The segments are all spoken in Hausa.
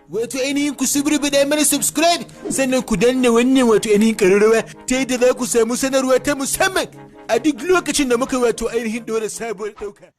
Wato ainihin ku subrubida mana subscribe sannan ku danna wannan wato ainihin ƙararrawa ta yadda za ku samu sanarwa ta musamman a duk lokacin da muka wato ainihin ɗora sabuwar ɗauka.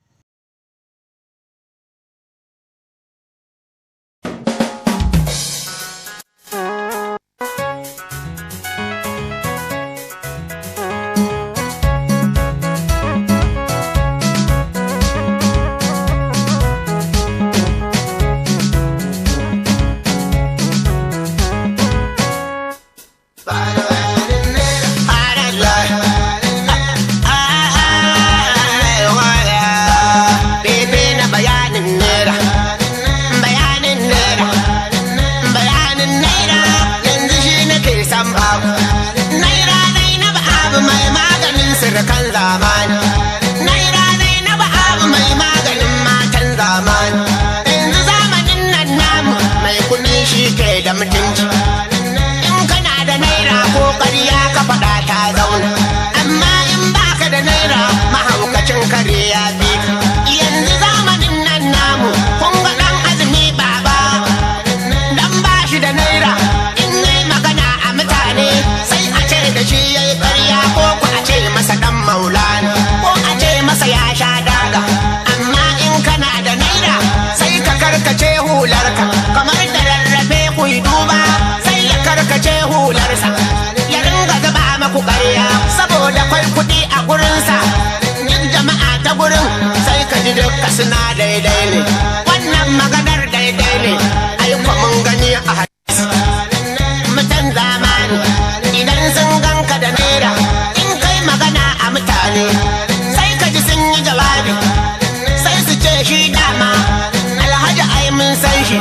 Kan zamani naira Zainabu abu mai maganin matan zamani yanzu zamanin nan namu mai kuɗi shi ke da mutunci in kana da naira ko ƙarya ka faɗa ta zauna amma in baka da naira mahaukacin kare ya fi yanzu zamanin nan namu kun ga ɗan azumi baba dan ba shi da naira in yi magana a mutane sai a ce da shi yayi ƙarya ko ku a ce masa dan maulana ko a ce masa ya sha daga amma in kana da naira sai ka karkace hularka kamar da rarrafe ku yi duba sai ya karkace hularsa ya ringa zuba maku ƙarya saboda kwai kuɗi a gurinsa duk jama'a ta gurin sai ka ji dukka suna daidai ne wannan maganar daidai ne ayyuka mun gani a hadisi mutan zamani idan sun ganka da naira in kai magana a mutane sai ka ji sun yi jawabi sai su ce shi dama alhaji ai mun san shi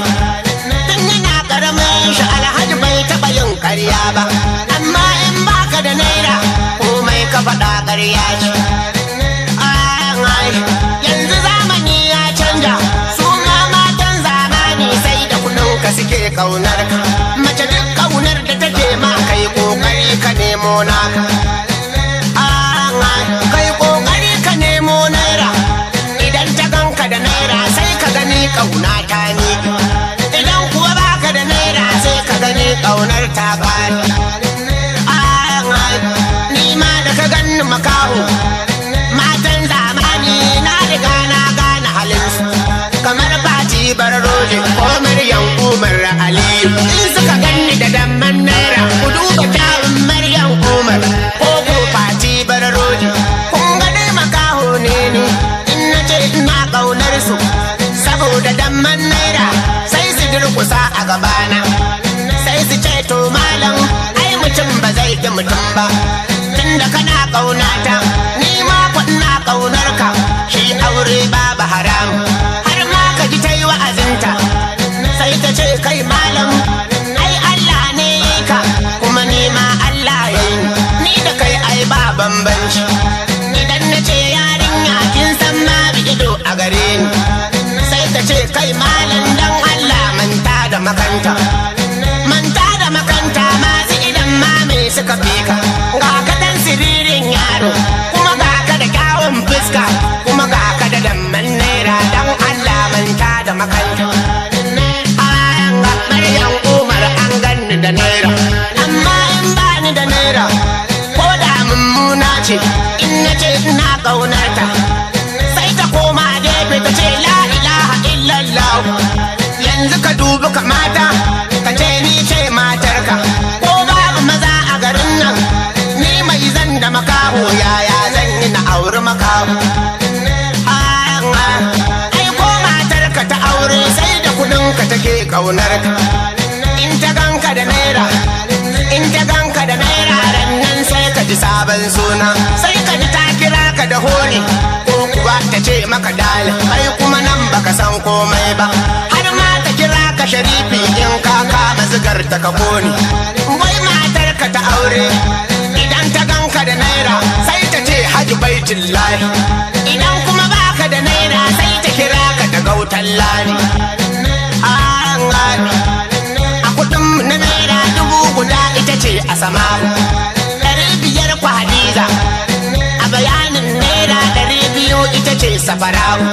tun yana karamin shi alhaji bai taɓa yin ƙarya ba amma in baka da naira komai ka faɗa ƙarya ce yanzu zamani ya canja su ma matan zamani sai da kuɗinka suke ƙaunar ka mace duk ƙaunar da take ma kai ƙoƙari ka nemo naka kai ƙoƙari ka nemo naira idan ta ganka da naira sai ka gani ƙauna ta ni idan kuwa baka da naira sai ka gani ƙaunar ta bani ni ma da ka ganni makaho matan zamani na riga na gane halinsu kamar Fati Barroje ko Maryam Umar Aliyu in suka ganni da damman naira ku duba kyawun Maryam Umar ko Fati Barroje kun ga dai makaho ne in na ce ina ƙaunar su saboda damman naira sai su durƙusa a gabana sai su ce to malam ai mutum ba zai ki mutum ba tunda kana ƙaunata ni ma ina ƙaunar ka shi aure babu haram har ma ka ji ta yi wa'azinta sai ta ce kai malam ai Allah ne ka kuma ni ma Allah ya yi ni da kai ai ba bambanci idan na ce yarinya kin san ma bi ido a gare ni sai ta ce kai malam dan Allah manta da makanta masu idan ma me suka fi ka ga ka dan siririn yaro kuma ga ka da kyawun fuska kuma ga ka da damman naira dan Allah manta da makanta Maryam Umar an ganni da naira amma in bani da naira ko da mummuna ce in na ce ina ƙaunarta sai ta koma gefe ta ce la ilaha illallah yanzu ka dubi kamata ka ce ni ce matarka ko babu maza a garin nan ni mai zan da makaho yaya zan yi na auri makaho ai ko matarka ta aure sai da kudinka take ƙaunarka in ta ganka da naira rannan sai ka ji sabon suna sai ka ji ta kira ka da honi ko kuwa ta ce maka dal kai kuma nan baka san komai ba har ma ta kira ka sharifi in ka kama zigar ta ka koni wai matarka ta aure idan ta ganka da naira sai ta ce haji baitullahi idan kuma baka da naira sai ta kira ka da gautan lani a kudin na naira 1000 guda ita ce a sama 500 ku Hadiza a bayanin naira 200 ita ce Safara'u